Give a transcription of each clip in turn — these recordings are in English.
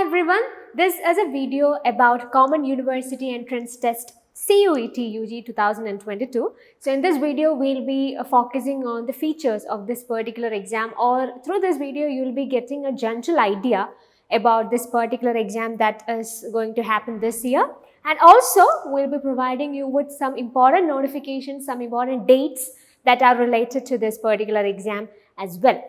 everyone, this is a video about Common University Entrance Test CUET UG 2022. So in this video, we'll be focusing on the features of this particular exam, or through this video, you'll be getting a general idea about this particular exam that is going to happen this year. And also, we'll be providing you with some important notifications, some important dates that are related to this particular exam as well.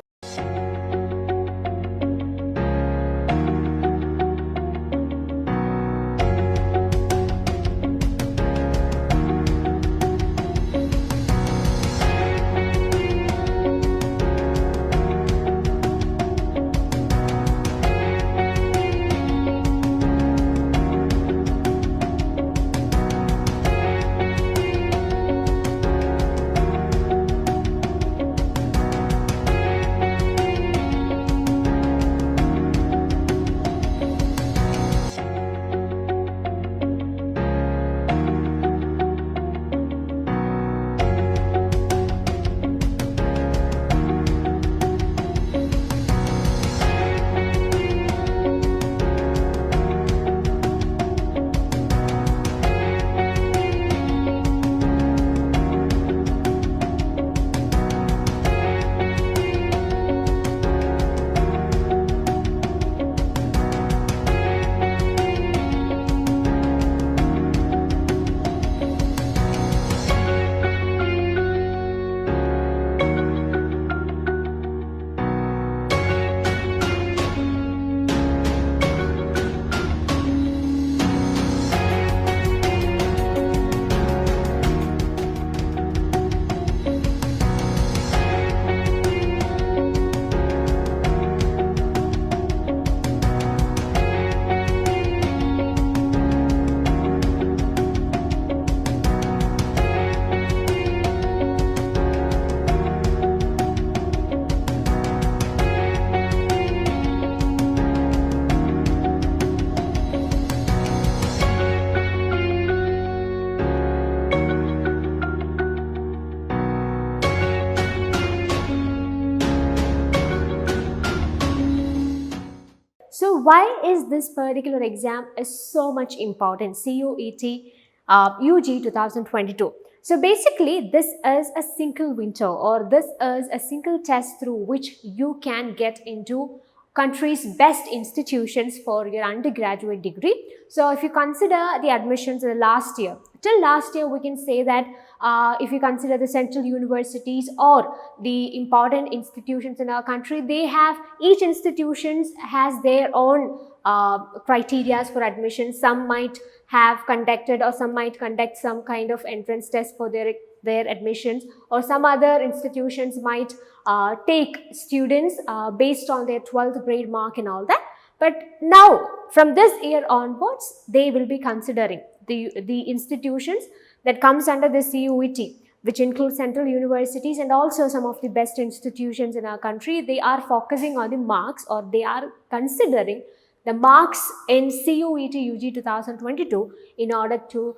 So why is this particular exam is so much important, CUET UG 2022? So basically, this is a single window, or this is a single test through which you can get into country's best institutions for your undergraduate degree. So if you consider the admissions in the last year, till last year we can say that if you consider the central universities or the important institutions in our country, they have, each institutions has their own criteria for admission. Some might have conducted, or some might conduct some kind of entrance test for their admissions, or some other institutions might take students based on their 12th grade mark and all that. But now, from this year onwards, they will be considering the institutions that comes under the CUET, which includes central universities and also some of the best institutions in our country. They are focusing on the marks, or they are considering the marks in CUET UG 2022 in order to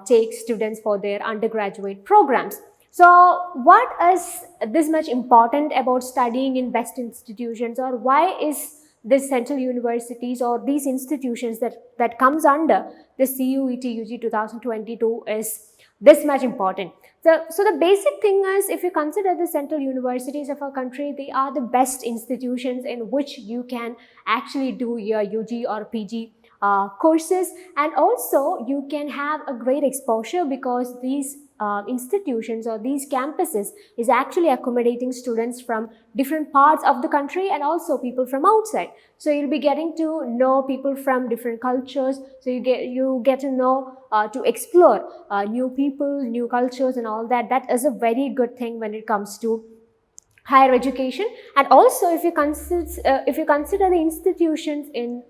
take students for their undergraduate programs. So what is this much important about studying in best institutions, or why is this central universities or these institutions that comes under the CUET UG 2022 is this much important? So the basic thing is, if you consider the central universities of our country, they are the best institutions in which you can actually do your UG or PG courses, and also you can have a great exposure because these institutions or these campuses is actually accommodating students from different parts of the country and also people from outside. So you'll be getting to know people from different cultures. So you get to know to explore new people, new cultures and all that. That is a very good thing when it comes to higher education. And also, if you consider the institutions in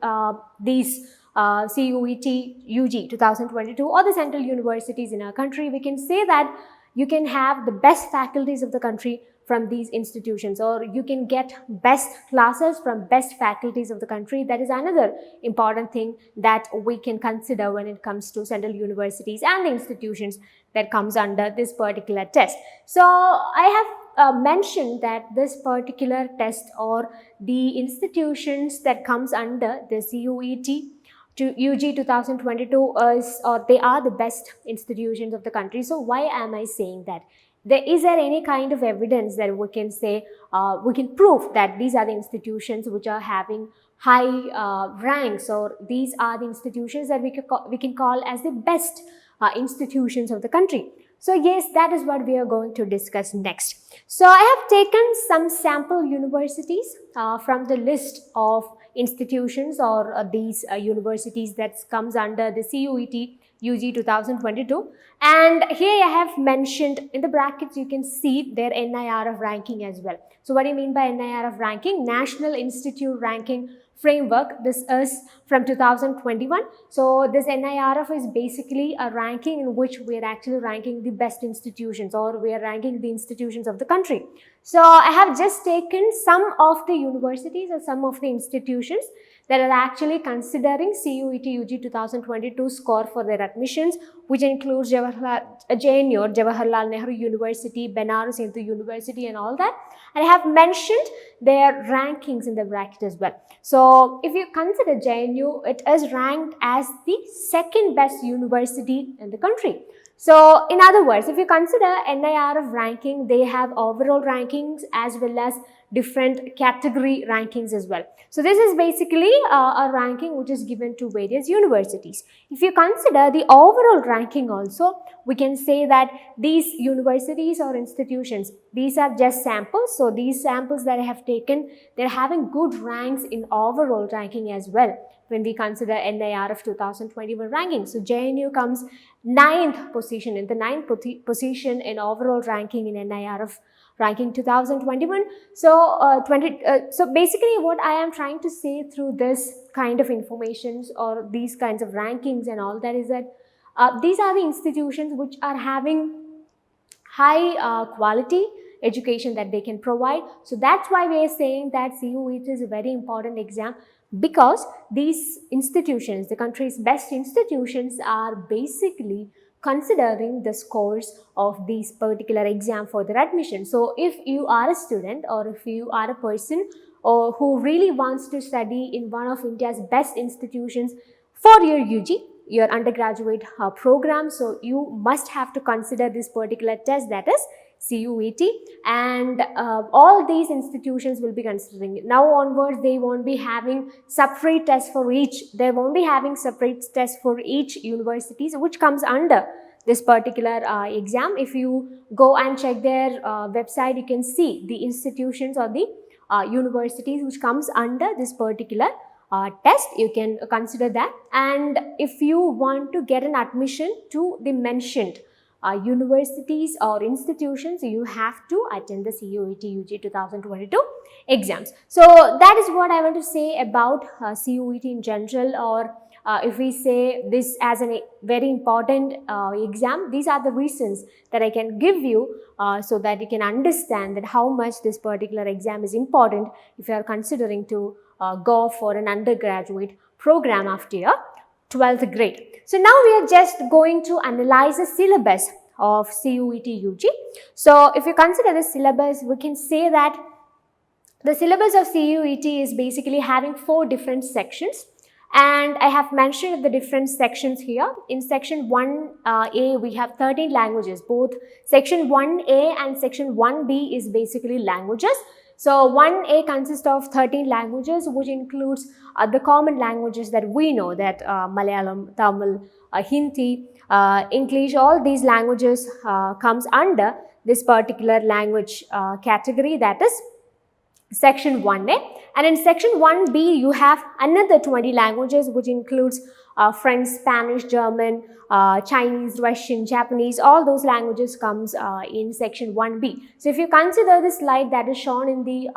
these CUET UG 2022 or the central universities in our country, we can say that you can have the best faculties of the country from these institutions, or you can get best classes from best faculties of the country. That is another important thing that we can consider when it comes to central universities and the institutions that comes under this particular test. So I have mentioned that this particular test or the institutions that comes under the CUET to UG 2022 is, or they are the best institutions of the country. So why am I saying that? Is there any kind of evidence that we can say, we can prove that these are the institutions which are having high ranks, or these are the institutions that we can call as the best institutions of the country? So yes, that is what we are going to discuss next. So I have taken some sample universities from the list of institutions or these universities that comes under the CUET UG 2022, and here I have mentioned in the brackets, you can see their NIRF ranking as well. So what do you mean by NIRF ranking? National Institute Ranking Framework. This is from 2021. So this NIRF is basically a ranking in which we are actually ranking the best institutions, or we are ranking the institutions of the country. So I have just taken some of the universities or some of the institutions that are actually considering CUET UG 2022 score for their admissions, which includes JNU or Jawaharlal Nehru University, Benares Hindu University and all that. And I have mentioned their rankings in the bracket as well. So if you consider JNU, it is ranked as the second best university in the country. So in other words, if you consider NIRF ranking, they have overall rankings as well as different category rankings as well. So this is basically a ranking which is given to various universities. If you consider the overall ranking also, we can say that these universities or institutions, these are just samples. So these samples that I have taken, they're having good ranks in overall ranking as well when we consider NIRF 2021 ranking. So JNU comes 9th position, in the 9th position in overall ranking in NIRF ranking 2021. So so basically what I am trying to say through this kind of informations or these kinds of rankings and all that is that these are the institutions which are having high quality education that they can provide. So that's why we are saying that CUET is a very important exam, because these institutions, the country's best institutions, are basically considering the scores of these particular exam for their admission. So if you are a student, or if you are a person who really wants to study in one of India's best institutions for your UG, your undergraduate program, so you must have to consider this particular test, that is CUET, and all these institutions will be considering it. Now onwards, they won't be having separate tests for each. They won't be having separate tests for each universities, which comes under this particular exam. If you go and check their website, you can see the institutions or the universities which comes under this particular test. You can consider that. And if you want to get an admission to the mentioned universities or institutions, you have to attend the CUET UG 2022 exams. So that is what I want to say about CUET in general, or if we say this as a very important exam, these are the reasons that I can give you so that you can understand that how much this particular exam is important if you are considering to go for an undergraduate program after your 12th grade. So now we are just going to analyze the syllabus of CUET UG. So if you consider the syllabus, we can say that the syllabus of CUET is basically having 4 different sections. And I have mentioned the different sections here. In section 1A, we have 13 languages. Both section 1A and section 1B is basically languages. So 1A consists of 13 languages, which includes the common languages that we know, that Malayalam, Tamil, Hindi, English, all these languages comes under this particular language category, that is section 1A. And in section 1B, you have another 20 languages, which includes French, Spanish, German, Chinese, Russian, Japanese, all those languages comes in section 1B. So if you consider the slide that is shown in the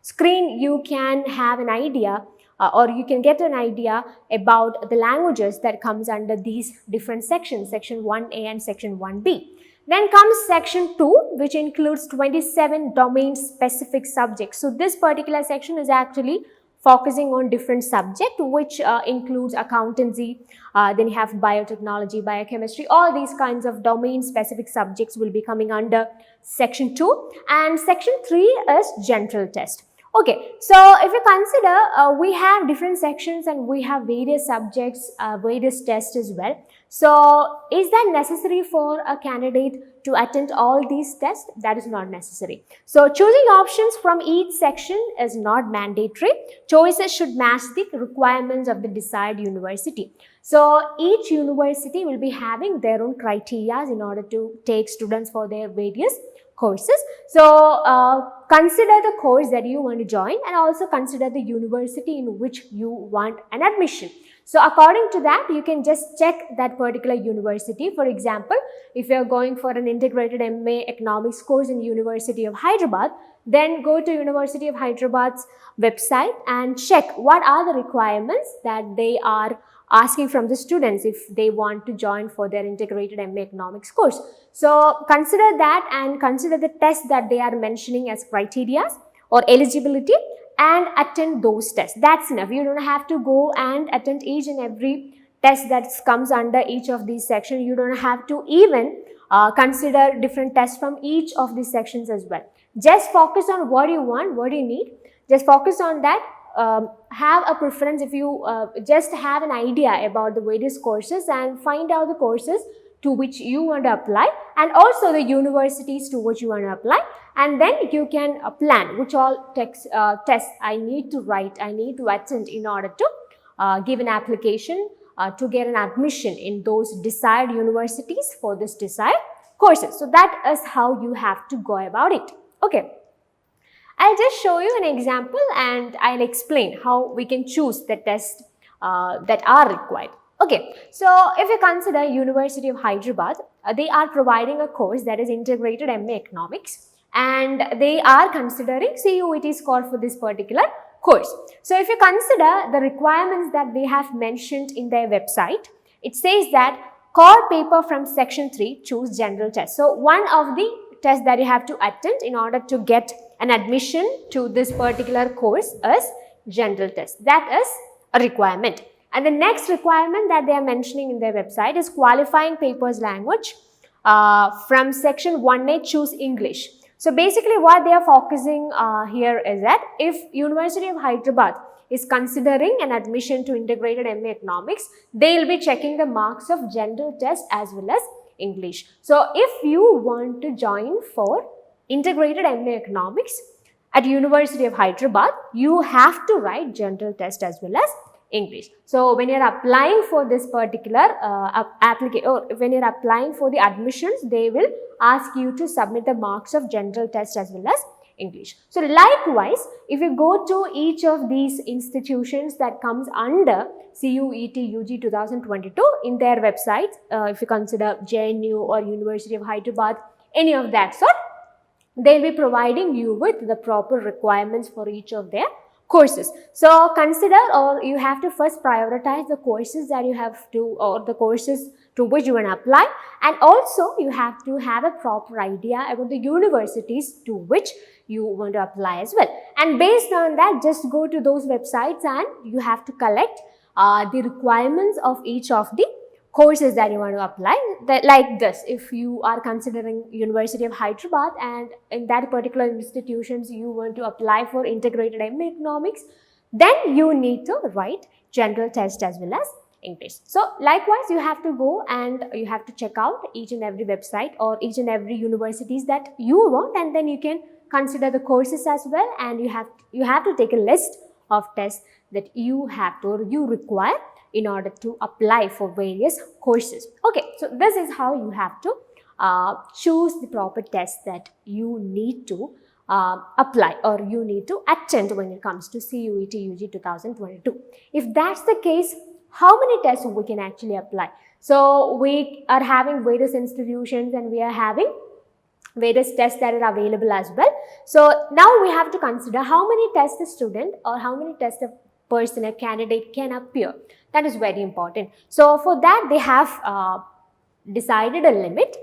screen, you can have an idea or you can get an idea about the languages that comes under these different sections, section 1A and section 1B. Then comes section 2, which includes 27 domain specific subjects. So this particular section is actually focusing on different subject, which includes accountancy, then you have biotechnology, biochemistry, all these kinds of domain specific subjects will be coming under section 2, and section 3 is general test. Okay, so if you consider, we have different sections and we have various subjects, various tests as well. So is that necessary for a candidate to attend all these tests? That is not necessary. So choosing options from each section is not mandatory. Choices should match the requirements of the desired university. So each university will be having their own criteria in order to take students for their various courses. So consider the course that you want to join and also consider the university in which you want an admission. So according to that, you can just check that particular university. For example, if you are going for an integrated MA economics course in University of Hyderabad, then go to University of Hyderabad's website and check what are the requirements that they are asking from the students if they want to join for their integrated MA economics course. So consider that and consider the tests that they are mentioning as criteria or eligibility and attend those tests. That's enough. You don't have to go and attend each and every test that comes under each of these sections. You don't have to even consider different tests from each of these sections as well. Just focus on what you want, what you need. Just focus on that. Have a preference if you just have an idea about the various courses and find out the courses to which you want to apply and also the universities to which you want to apply, and then you can plan which all tests I need to write, I need to attend in order to give an application to get an admission in those desired universities for this desired courses. So that is how you have to go about it. Okay. I'll just show you an example and I'll explain how we can choose the tests that are required. Okay, so if you consider University of Hyderabad, they are providing a course that is integrated MA economics and they are considering CUET score for this particular course. So if you consider the requirements that they have mentioned in their website, it says that core paper from section 3 choose general test. So one of the tests that you have to attend in order to get an admission to this particular course is general test. That is a requirement. And the next requirement that they are mentioning in their website is qualifying papers language. From section 1A, choose English. So basically what they are focusing here is that if University of Hyderabad is considering an admission to integrated MA economics, they will be checking the marks of general test as well as English. So if you want to join for integrated MA economics at University of Hyderabad, you have to write general test as well as English. So when you are applying for this particular when you are applying for the admissions, they will ask you to submit the marks of general test as well as English. So likewise, if you go to each of these institutions that comes under CUET UG 2022 in their websites, if you consider JNU or University of Hyderabad, any of that sort, they will be providing you with the proper requirements for each of their courses. So consider, or you have to first prioritize the courses that you have to, or the courses to which you want to apply, and also you have to have a proper idea about the universities to which you want to apply as well. And based on that, just go to those websites and you have to collect the requirements of each of the courses that you want to apply. Like this, if you are considering University of Hyderabad and in that particular institutions you want to apply for integrated MA economics, then you need to write general test as well as English. So likewise, you have to go and you have to check out each and every website or each and every universities that you want, and then you can consider the courses as well, and you have to take a list of tests that you have to, or you require in order to apply for various courses. Okay, so this is how you have to choose the proper test that you need to apply or you need to attend when it comes to CUET UG 2022. If that's the case, how many tests we can actually apply? So we are having various institutions and we are having various tests that are available as well. So now we have to consider how many tests a student or how many tests a person, a candidate can appear. That is very important. So for that, they have decided a limit.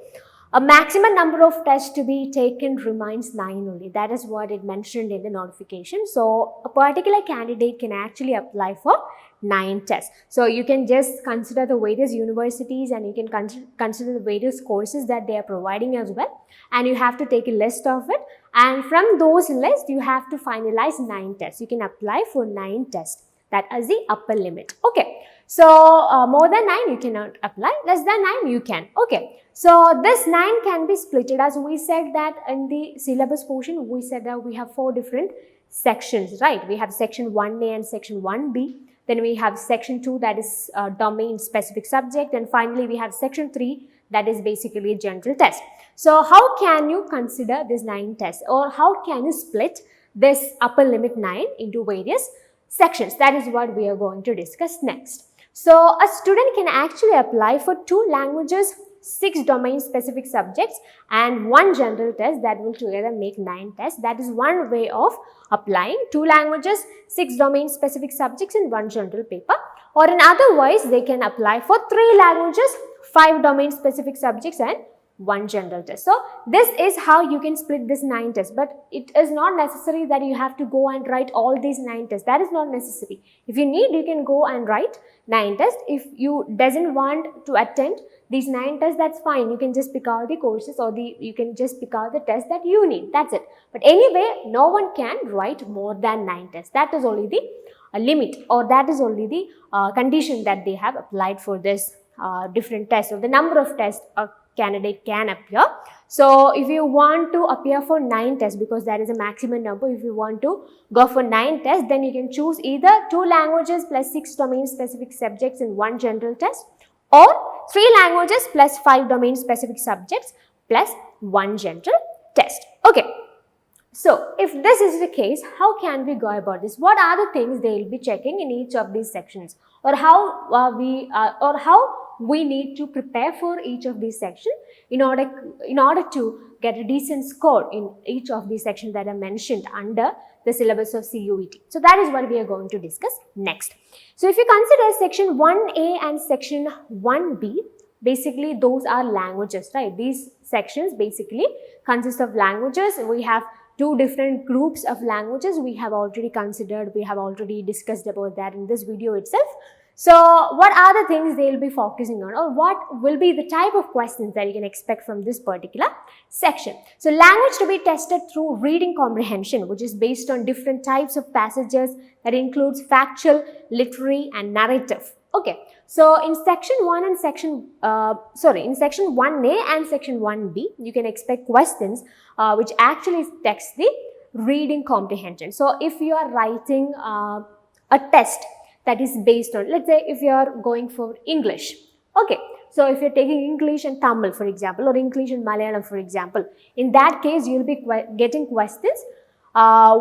A maximum number of tests to be taken remains 9 only. That is what it mentioned in the notification. So a particular candidate can actually apply for 9 tests. So you can just consider the various universities and you can consider the various courses that they are providing as well. And you have to take a list of it. And from those lists, you have to finalize 9 tests. You can apply for 9 tests. That is the upper limit. Okay. So more than 9 you cannot apply. Less than 9 you can. Okay. So this 9 can be splitted, as we said that in the syllabus portion, we said that we have 4 different sections, right? We have section 1A and section 1B. Then we have section 2, that is domain specific subject. And finally, we have section 3, that is basically a general test. So how can you consider this 9 tests, or how can you split this upper limit 9 into various sections? That is what we are going to discuss next. So a student can actually apply for 2 languages, 6 domain specific subjects and 1 general test, that will together make 9 tests. That is one way of applying 2 languages, 6 domain specific subjects and 1 general paper. Or in otherwise, they can apply for 3 languages, 5 domain specific subjects and 1 general test. So this is how you can split this 9 tests, but it is not necessary that you have to go and write all these 9 tests. That is not necessary. If you need, you can go and write 9 tests. If you doesn't want to attend these 9 tests, that's fine. You can just pick out the courses, or you can just pick out the test that you need. That's it. But anyway, no one can write more than 9 tests. That is only the limit, or that is only the condition that they have applied for this different tests, or the number of tests a candidate can appear. So if you want to appear for 9 tests, because that is a maximum number, if you want to go for 9 tests, then you can choose either 2 languages plus 6 domain specific subjects and 1 general test, or 3 languages plus 5 domain specific subjects plus 1 general test. Okay. So if this is the case, how can we go about this? What are the things they will be checking in each of these sections, or how we need to prepare for each of these sections in order to get a decent score in each of these sections that are mentioned under the syllabus of CUET. So that is what we are going to discuss next. So if you consider section 1A and section 1B, basically those are languages, right? These sections basically consist of languages. We have 2 different groups of languages we have already considered. We have already discussed about that in this video itself. So what are the things they will be focusing on, or what will be the type of questions that you can expect from this particular section? So language to be tested through reading comprehension, which is based on different types of passages that includes factual, literary and narrative. Okay, so in section 1 and in section 1A and section 1B, you can expect questions which actually text the reading comprehension. So if you are writing a test that is based on, let's say if you are going for English, okay, so if you're taking English and Tamil, for example, or English and Malayalam, for example, in that case, you'll be getting questions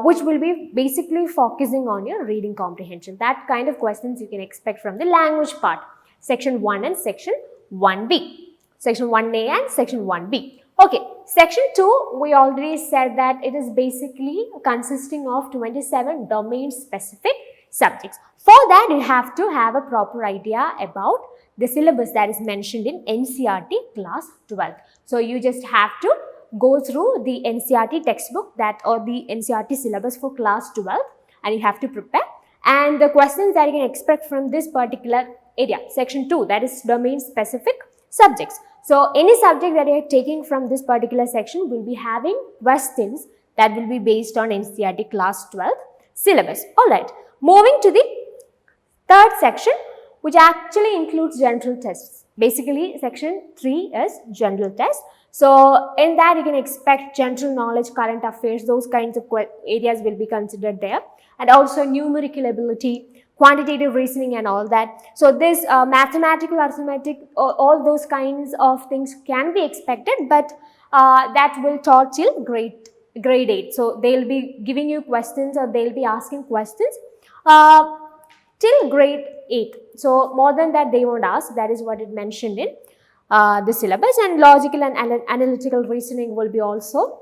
which will be basically focusing on your reading comprehension. That kind of questions you can expect from the language part, section 1 and section 1B, section 1A and section 1B. Okay, section 2, we already said that it is basically consisting of 27 domain specific subjects. For that, you have to have a proper idea about the syllabus that is mentioned in NCERT class 12. So you just have to go through the NCERT textbook or the NCERT syllabus for class 12, and you have to prepare. And the questions that you can expect from this particular area, section 2, that is domain specific subjects. So any subject that you are taking from this particular section will be having questions that will be based on NCERT class 12 syllabus. Alright, moving to the third section, which actually includes general tests. Basically, section 3 is general test. So in that you can expect general knowledge, current affairs, those kinds of areas will be considered there, and also numerical ability, quantitative reasoning and all that. So this mathematical, arithmetic, all those kinds of things can be expected, but that will taught till grade 8. So they will be giving you questions, or they will be asking questions till grade 8. So more than that they won't ask. That is what it mentioned in the syllabus. And logical and analytical reasoning will be also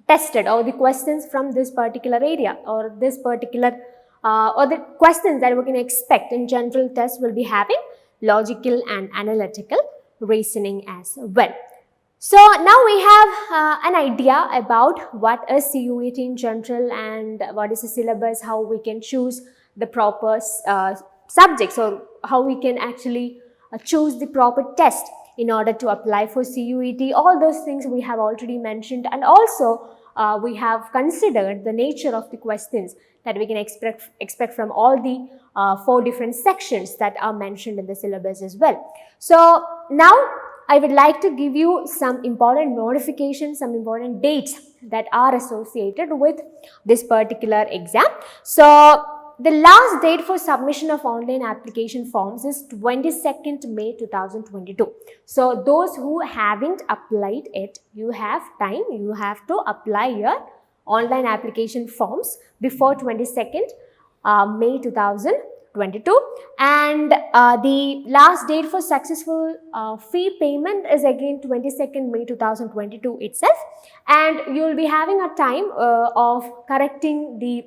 tested, or the questions from this particular area, or this particular or the questions that we can expect in general test will be having logical and analytical reasoning as well. So now we have an idea about what is CUET in general and what is the syllabus, how we can choose the proper subjects, or how we can actually choose the proper test in order to apply for CUET. All those things we have already mentioned, and also we have considered the nature of the questions that we can expect from all the 4 different sections that are mentioned in the syllabus as well. So now I would like to give you some important notifications, some important dates that are associated with this particular exam. So the last date for submission of online application forms is 22nd May 2022. So those who haven't applied it, you have time, you have to apply your online application forms before 22nd May 2022, and the last date for successful fee payment is again 22nd May 2022 itself, and you will be having a time of correcting the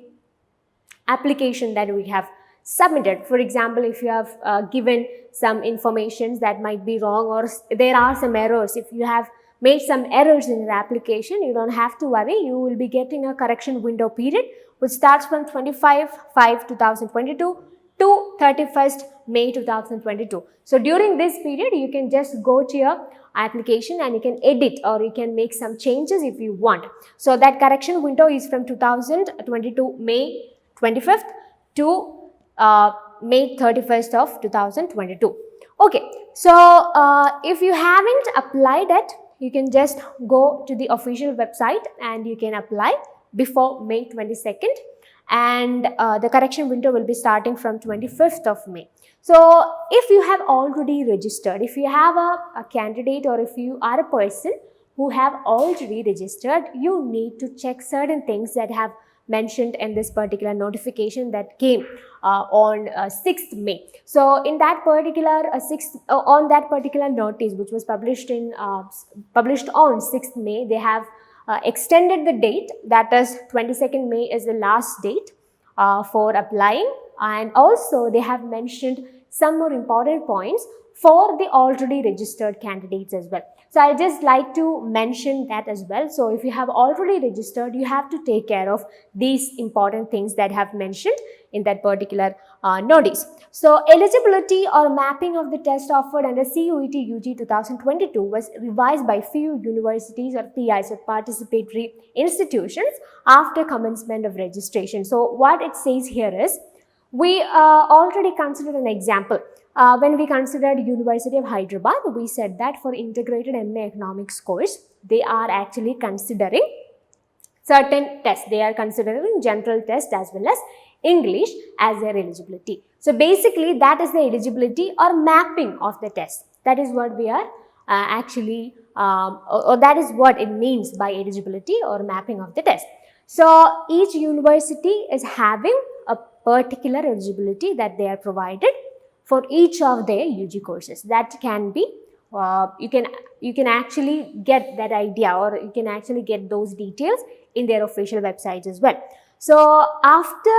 application that we have submitted. For example, if you have given some informations that might be wrong, or there are some errors, if you have made some errors in your application, you don't have to worry. You will be getting a correction window period which starts from 25/5/2022 to 31st May 2022. So during this period, you can just go to your application and you can edit, or you can make some changes if you want. So that correction window is from 2022 May 25th to May 31st of 2022. Okay, so if you haven't applied it, you can just go to the official website and you can apply before May 22nd, and the correction window will be starting from 25th of May. So if you have already registered, if you have a candidate, or if you are a person who have already registered, you need to check certain things that have mentioned in this particular notification that came on 6th May. So in that particular on that particular notice, which was published on 6th May, they have extended the date, that is 22nd May is the last date for applying, and also they have mentioned some more important points for the already registered candidates as well. So I just like to mention that as well. So if you have already registered, you have to take care of these important things that have mentioned in that particular notice. So eligibility or mapping of the test offered under CUET UG 2022 was revised by few universities or PIs, or participatory institutions, after commencement of registration. So what it says here is, we already considered an example. When we considered University of Hyderabad, we said that for integrated MA economics course, they are actually considering certain tests. They are considering general test as well as English as their eligibility. So basically that is the eligibility or mapping of the test. That is what we are actually, or that is what it means by eligibility or mapping of the test. So each university is having a particular eligibility that they are provided for each of their UG courses. That can be, you can actually get that idea, or you can actually get those details in their official websites as well. So after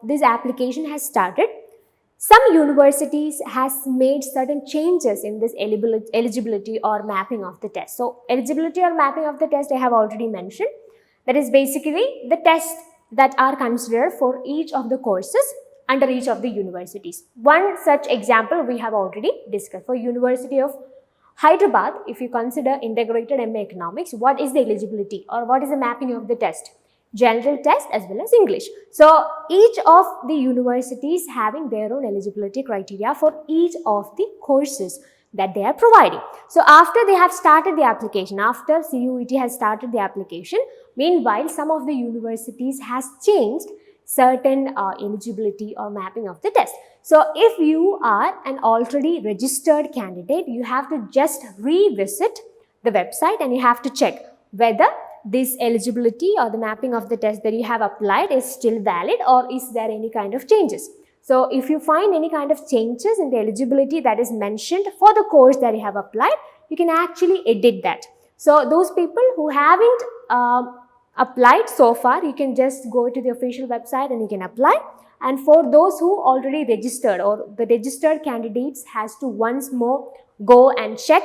this application has started, some universities has made certain changes in this eligibility or mapping of the test. So eligibility or mapping of the test I have already mentioned. That is basically the tests that are considered for each of the courses under each of the universities. One such example we have already discussed. For University of Hyderabad, if you consider integrated MA economics, what is the eligibility or what is the mapping of the test? General test as well as English. So each of the universities having their own eligibility criteria for each of the courses that they are providing. So after they have started the application, after CUET has started the application, meanwhile some of the universities has changed certain eligibility or mapping of the test. So if you are an already registered candidate, you have to just revisit the website and you have to check whether this eligibility or the mapping of the test that you have applied is still valid, or is there any kind of changes. So if you find any kind of changes in the eligibility that is mentioned for the course that you have applied, you can actually edit that. So those people who haven't applied so far, you can just go to the official website and you can apply. And for those who already registered, or the registered candidates has to once more go and check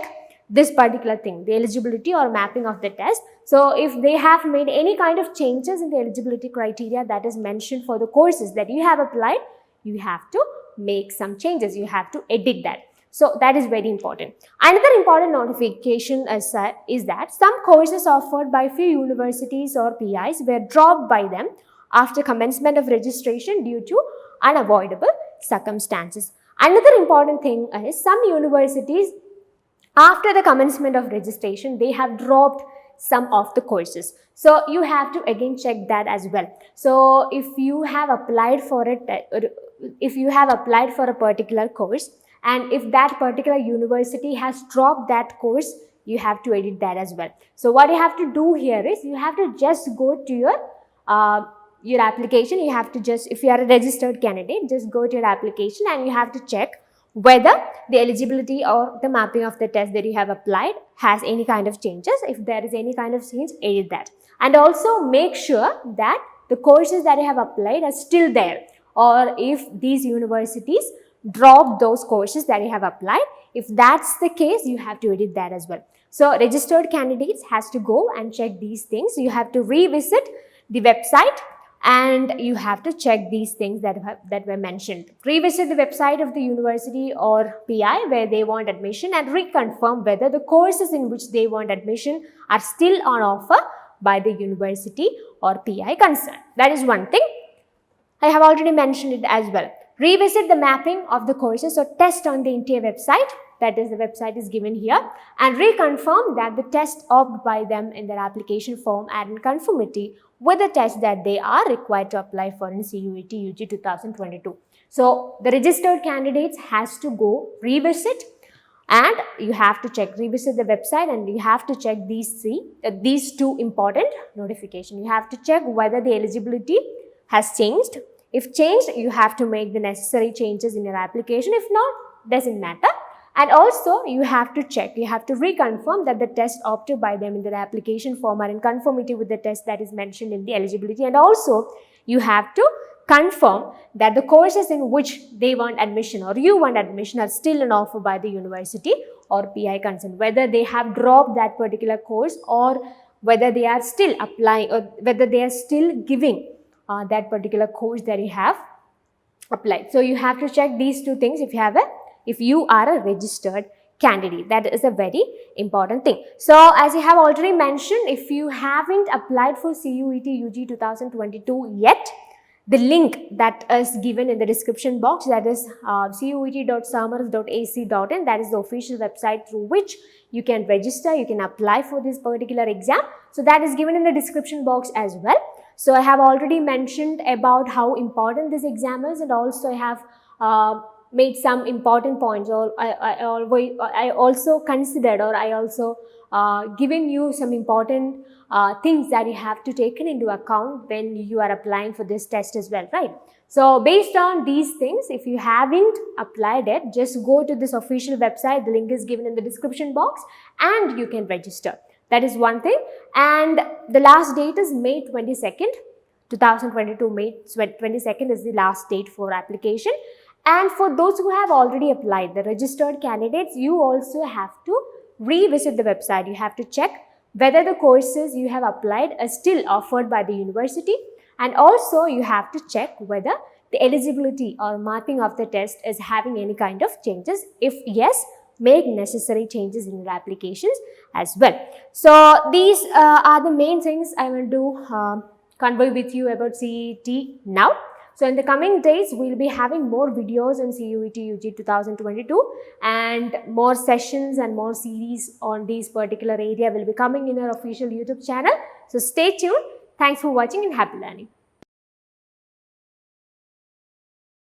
this particular thing, the eligibility or mapping of the test. So if they have made any kind of changes in the eligibility criteria that is mentioned for the courses that you have applied, you have to make some changes, you have to edit that. So that is very important. Another important notification is that some courses offered by few universities or PIs were dropped by them after commencement of registration due to unavoidable circumstances. Another important thing is some universities, after the commencement of registration, they have dropped some of the courses. So you have to again check that as well. So if you have applied for a particular course, and if that particular university has dropped that course, you have to edit that as well. So what you have to do here is you have to just go to your application. You have to just, if you are a registered candidate, just go to your application and you have to check whether the eligibility or the mapping of the test that you have applied has any kind of changes. If there is any kind of change, edit that. And also make sure that the courses that you have applied are still there, or if these universities drop those courses that you have applied. If that's the case, you have to edit that as well. So registered candidates has to go and check these things. You have to revisit the website and you have to check these things that were mentioned. Revisit the website of the university or PI where they want admission and reconfirm whether the courses in which they want admission are still on offer by the university or PI concerned. That is one thing. I have already mentioned it as well. Revisit the mapping of the courses or test on the NTA website, that is the website is given here, and reconfirm that the test opted by them in their application form are in conformity with the test that they are required to apply for in CUET UG 2022. So the registered candidates has to go revisit and you have to check, revisit the website and you have to check these two important notifications. You have to check whether the eligibility has changed. If changed, you have to make the necessary changes in your application. If not, doesn't matter. And also, you have to check, you have to reconfirm that the test opted by them in their application form are in conformity with the test that is mentioned in the eligibility. And also, you have to confirm that the courses in which they want admission or you want admission are still on offer by the university or PI concerned, whether they have dropped that particular course or whether they are still applying or whether they are still giving that particular course that you have applied. So you have to check these two things if you are a registered candidate. That is a very important thing. So as I have already mentioned, if you haven't applied for CUET UG 2022 yet, the link that is given in the description box, that is cuet.samars.ac.in, that is the official website through which you can register, you can apply for this particular exam. So that is given in the description box as well. So I have already mentioned about how important this exam is, and also I have made some important points, or I also considered, or I also given you some important things that you have to take into account when you are applying for this test as well, right? So based on these things, if you haven't applied it, just go to this official website. The link is given in the description box and you can register. That is one thing. And the last date is May 22nd, 2022. May 22nd is the last date for application. And for those who have already applied, the registered candidates, you also have to revisit the website. You have to check whether the courses you have applied are still offered by the university. And also you have to check whether the eligibility or marking of the test is having any kind of changes. If yes, make necessary changes in your applications as well. So these are the main things I will do convey with you about CET now. So in the coming days, we'll be having more videos on CUET UG 2022 and more sessions and more series on this particular area will be coming in our official YouTube channel. So stay tuned. Thanks for watching and happy learning.